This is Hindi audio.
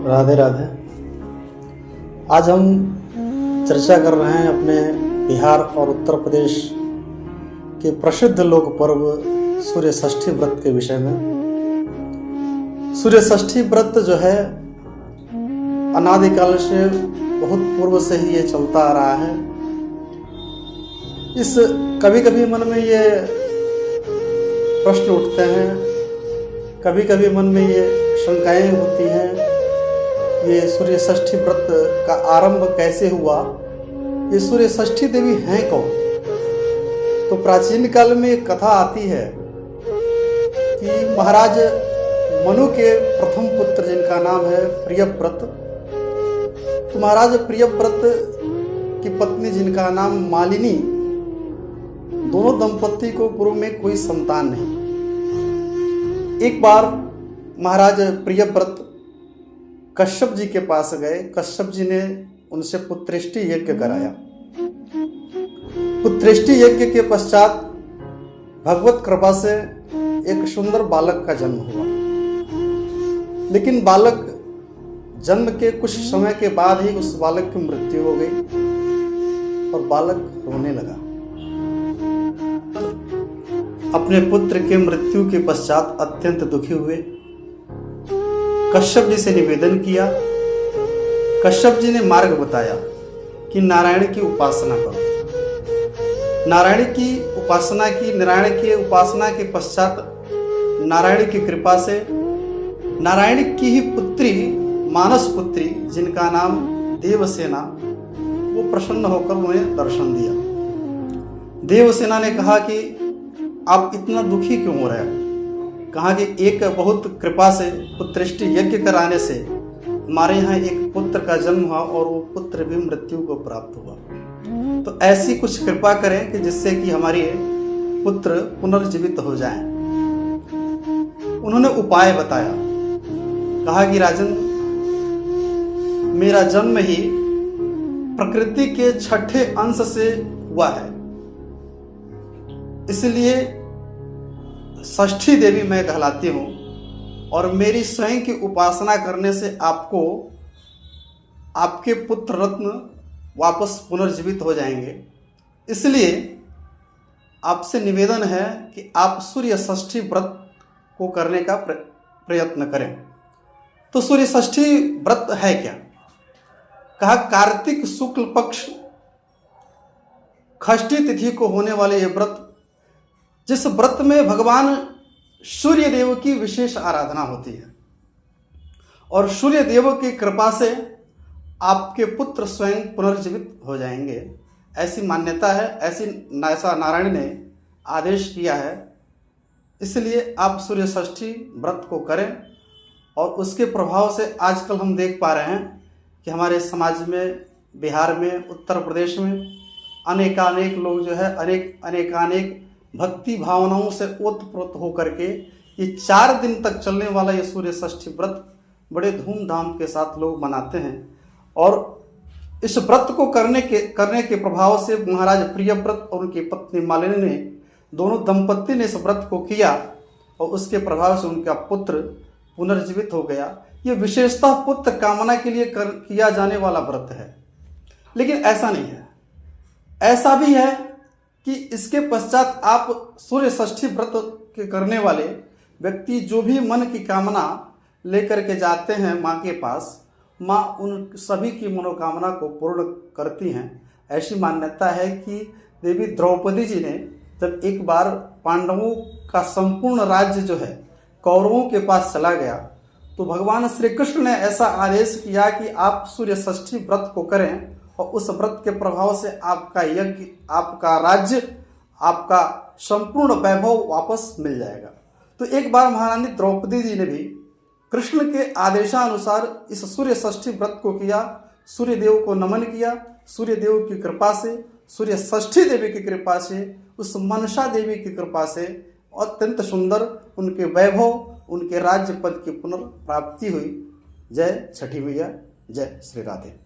राधे राधे। आज हम चर्चा कर रहे हैं अपने बिहार और उत्तर प्रदेश के प्रसिद्ध लोक पर्व सूर्य षष्ठी व्रत के विषय में। सूर्य षष्ठी व्रत जो है अनादिकाल से बहुत पूर्व से ही ये चलता आ रहा है। इस कभी कभी मन में ये प्रश्न उठते हैं, कभी कभी मन में ये शंकाएं होती हैं, ये सूर्य षष्ठी व्रत का आरंभ कैसे हुआ, ये सूर्य षष्ठी देवी हैं कौन। तो प्राचीन काल में एक कथा आती है कि महाराज मनु के प्रथम पुत्र जिनका नाम है प्रियव्रत, तो महाराज प्रियव्रत की पत्नी जिनका नाम मालिनी, दोनों दंपत्ति को पूर्व में कोई संतान नहीं। एक बार महाराज प्रियव्रत कश्यप जी के पास गए। कश्यप जी ने उनसे पुत्रेष्टि यज्ञ कराया। पुत्रेष्टि यज्ञ के पश्चात भगवत कृपा से एक सुंदर बालक का जन्म हुआ, लेकिन बालक जन्म के कुछ समय के बाद ही उस बालक की मृत्यु हो गई और बालक रोने लगा। अपने पुत्र के मृत्यु के पश्चात अत्यंत दुखी हुए। कश्यप जी से निवेदन किया। कश्यप जी ने मार्ग बताया कि नारायण की उपासना करो। नारायण की उपासना की। नारायण की उपासना के पश्चात नारायण की कृपा से नारायण की ही पुत्री मानस पुत्री जिनका नाम देवसेना, वो प्रसन्न होकर उन्हें दर्शन दिया। देवसेना ने कहा कि आप इतना दुखी क्यों हो रहे हैं। कहा कि एक बहुत कृपा से पुत्रेष्टि यज्ञ कराने से हमारे यहाँ एक पुत्र का जन्म हुआ और वो पुत्र भी मृत्यु को प्राप्त हुआ। तो ऐसी कुछ कृपा करें कि जिससे कि हमारे पुत्र पुनर्जीवित हो जाएं। उन्होंने उपाय बताया। कहा कि राजन, मेरा जन्म ही प्रकृति के छठे अंश से हुआ है, इसलिए षष्ठी देवी मैं कहलाती हूँ और मेरी स्वयं की उपासना करने से आपको आपके पुत्र रत्न वापस पुनर्जीवित हो जाएंगे। इसलिए आपसे निवेदन है कि आप सूर्य षष्ठी व्रत को करने का प्रयत्न करें। तो सूर्य षष्ठी व्रत है क्या। कहा कार्तिक शुक्ल पक्ष षष्ठी तिथि को होने वाले ये व्रत, जिस व्रत में भगवान सूर्य देव की विशेष आराधना होती है और सूर्य देव की कृपा से आपके पुत्र स्वयं पुनर्जीवित हो जाएंगे, ऐसी मान्यता है। ऐसा नारायण ने आदेश किया है। इसलिए आप सूर्य षष्ठी व्रत को करें और उसके प्रभाव से आजकल हम देख पा रहे हैं कि हमारे समाज में, बिहार में, उत्तर प्रदेश में अनेकानेक लोग जो है अनेकानेक भक्ति भावनाओं से ओतप्रोत होकर के ये 4 दिन तक चलने वाला ये सूर्य षष्ठी व्रत बड़े धूमधाम के साथ लोग मनाते हैं। और इस व्रत को करने के प्रभाव से महाराज प्रियव्रत और उनकी पत्नी मालिनी ने, दोनों दंपत्ति ने इस व्रत को किया और उसके प्रभाव से उनका पुत्र पुनर्जीवित हो गया। ये विशेषतः पुत्र कामना के लिए किया जाने वाला व्रत है। लेकिन ऐसा नहीं है। ऐसा भी है कि इसके पश्चात आप सूर्य षष्ठी व्रत के करने वाले व्यक्ति जो भी मन की कामना लेकर के जाते हैं माँ के पास, माँ उन सभी की मनोकामना को पूर्ण करती हैं। ऐसी मान्यता है कि देवी द्रौपदी जी ने जब एक बार पांडवों का संपूर्ण राज्य जो है कौरवों के पास चला गया, तो भगवान श्री कृष्ण ने ऐसा आदेश किया कि आप सूर्य षष्ठी व्रत को करें और उस व्रत के प्रभाव से आपका यज्ञ, आपका राज्य, आपका संपूर्ण वैभव वापस मिल जाएगा। तो एक बार महारानी द्रौपदी जी ने भी कृष्ण के आदेशानुसार इस सूर्य षष्ठी व्रत को किया, सूर्य देव को नमन किया। सूर्य देव की कृपा से, सूर्य षष्ठी देवी की कृपा से, उस मनसा देवी की कृपा से अत्यंत सुंदर उनके वैभव, उनके राज्य पद की पुनर्प्राप्ति हुई। जय छठी मैया, जय श्री राधे।